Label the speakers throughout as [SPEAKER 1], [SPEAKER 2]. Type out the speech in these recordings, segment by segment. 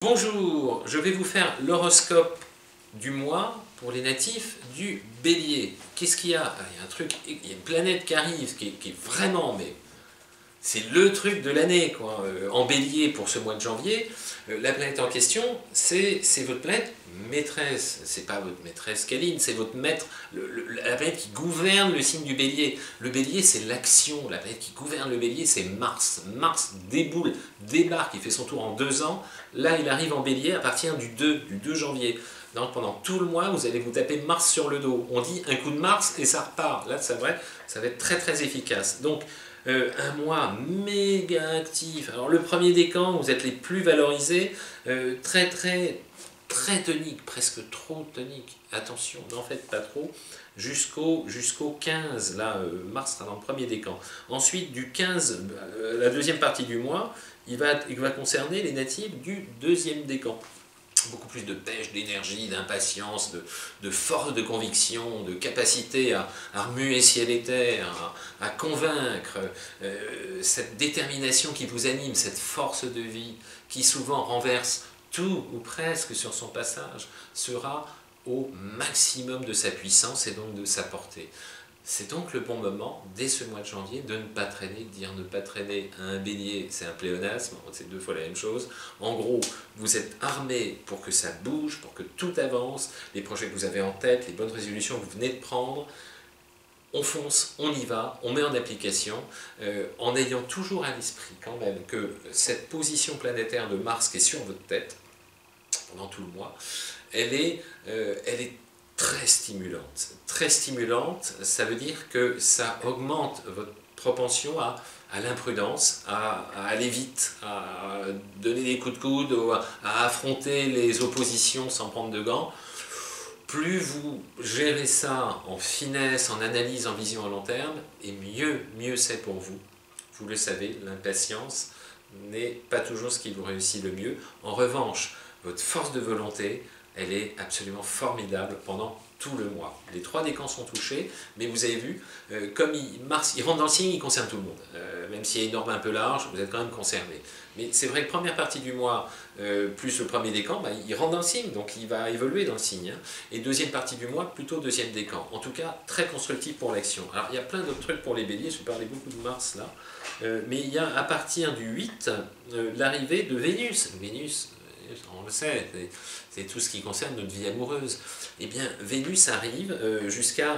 [SPEAKER 1] Bonjour, je vais vous faire l'horoscope du mois pour les natifs du Bélier. Qu'est-ce qu'il y a? Il y a un truc, il y a une planète qui arrive, qui est vraiment, mais c'est le truc de l'année, quoi. En Bélier pour ce mois de janvier, la planète en question, c'est votre planète maîtresse. C'est pas votre maîtresse câline, c'est votre maître, la planète qui gouverne le signe du Bélier. Le Bélier, c'est l'action. La planète qui gouverne le Bélier, c'est Mars. Mars déboule, débarque, il fait son tour en 2 ans. Là, il arrive en Bélier à partir du 2 janvier. Donc, pendant tout le mois, vous allez vous taper Mars sur le dos. On dit un coup de Mars et ça repart. Là, c'est vrai, ça va être très très efficace. Donc, un mois méga actif. Alors, le premier décan, vous êtes les plus valorisés, très tonique, presque trop tonique. Attention, n'en faites pas trop. Jusqu'au 15, là, Mars sera dans le premier décan. Ensuite, du 15, la deuxième partie du mois, il va concerner les natifs du deuxième décan. Beaucoup plus de pêche, d'énergie, d'impatience, de force de conviction, de capacité à remuer ciel et terre, à convaincre, cette détermination qui vous anime, cette force de vie qui souvent renverse tout ou presque sur son passage, sera au maximum de sa puissance et donc de sa portée. C'est donc le bon moment, dès ce mois de janvier, de ne pas traîner. Dire ne pas traîner à un bélier, c'est un pléonasme, c'est 2 fois la même chose. En gros, vous êtes armé pour que ça bouge, pour que tout avance, les projets que vous avez en tête, les bonnes résolutions que vous venez de prendre, on fonce, on y va, on met en application, en ayant toujours à l'esprit quand même que cette position planétaire de Mars qui est sur votre tête, pendant tout le mois, elle est très stimulante. Très stimulante, ça veut dire que ça augmente votre propension à l'imprudence, à aller vite, à donner des coups de coude, à affronter les oppositions sans prendre de gants. Plus vous gérez ça en finesse, en analyse, en vision à long terme, et mieux c'est pour vous. Vous le savez, l'impatience n'est pas toujours ce qui vous réussit le mieux. En revanche, votre force de volonté, elle est absolument formidable pendant tout le mois. Les 3 décans sont touchés, mais vous avez vu, comme Mars, il rentre dans le signe, il concerne tout le monde. Même s'il y a une orbe un peu large, vous êtes quand même concerné. Mais c'est vrai que première partie du mois, plus le premier décan, il rentre dans le signe, donc il va évoluer dans le signe. Et deuxième partie du mois, plutôt deuxième décan. En tout cas, très constructif pour l'action. Alors il y a plein d'autres trucs pour les béliers, je vais parler beaucoup de Mars là, mais il y a à partir du 8, l'arrivée de Vénus. Vénus, on le sait, c'est tout ce qui concerne notre vie amoureuse. Eh bien, Vénus arrive jusqu'à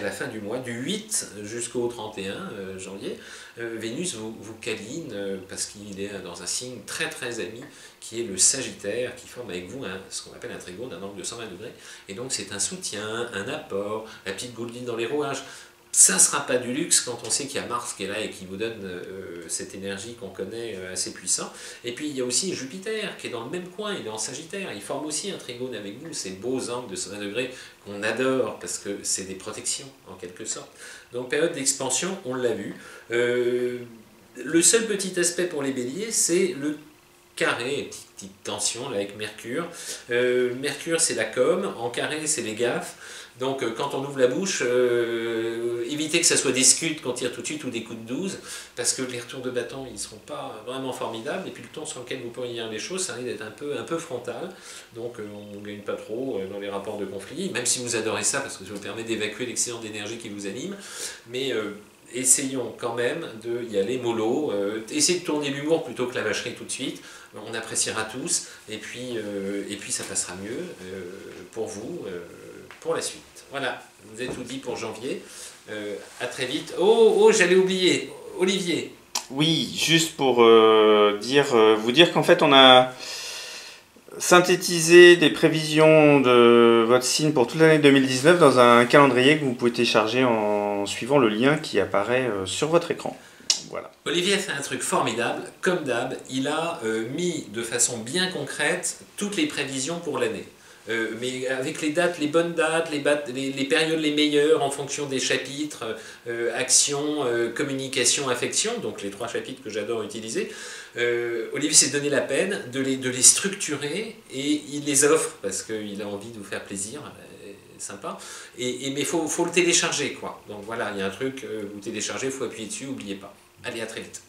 [SPEAKER 1] la fin du mois, du 8 jusqu'au 31 janvier. Vénus vous câline parce qu'il est dans un signe très ami, qui est le Sagittaire, qui forme avec vous ce qu'on appelle un trigone, un angle de 120 degrés. Et donc, c'est un soutien, un apport, la petite gouline dans les rouages. Ça ne sera pas du luxe quand on sait qu'il y a Mars qui est là et qui vous donne cette énergie qu'on connaît assez puissant. Et puis il y a aussi Jupiter qui est dans le même coin, il est en Sagittaire, il forme aussi un trigone avec vous, ces beaux angles de 120 degrés qu'on adore parce que c'est des protections en quelque sorte. Donc période d'expansion, on l'a vu. Le seul petit aspect pour les béliers, c'est le carré, petite tension là, avec Mercure. Mercure c'est la com, en carré c'est les gaffes. Donc quand on ouvre la bouche, évitez que ça soit des scuds qu'on tire tout de suite ou des coups de 12, parce que les retours de bâton ils ne seront pas vraiment formidables, et puis le ton sur lequel vous pourriez lire les choses, ça risque d'être un peu frontal, donc on ne gagne pas trop dans les rapports de conflit, même si vous adorez ça, parce que ça vous permet d'évacuer l'excédent d'énergie qui vous anime, mais essayons quand même d'y aller mollo, essayez de tourner l'humour plutôt que la vacherie tout de suite, on appréciera tous, et puis ça passera mieux pour vous, pour la suite. Voilà, je vous ai tout dit pour janvier, à très vite. Oh, j'allais oublier, Olivier.
[SPEAKER 2] Oui, juste pour vous dire qu'en fait on a synthétisé des prévisions de votre signe pour toute l'année 2019 dans un calendrier que vous pouvez télécharger en suivant le lien qui apparaît sur votre écran. Voilà.
[SPEAKER 1] Olivier a fait un truc formidable, comme d'hab, il a mis de façon bien concrète toutes les prévisions pour l'année. Mais avec les dates, les bonnes dates, les périodes les meilleures en fonction des chapitres, action, communication, affection, donc les 3 chapitres que j'adore utiliser. Olivier s'est donné la peine de les structurer et il les offre parce qu'il a envie de vous faire plaisir. Sympa, mais il faut le télécharger, quoi. Donc voilà, il y a un truc, vous téléchargez, il faut appuyer dessus, n'oubliez pas. Allez, à très vite.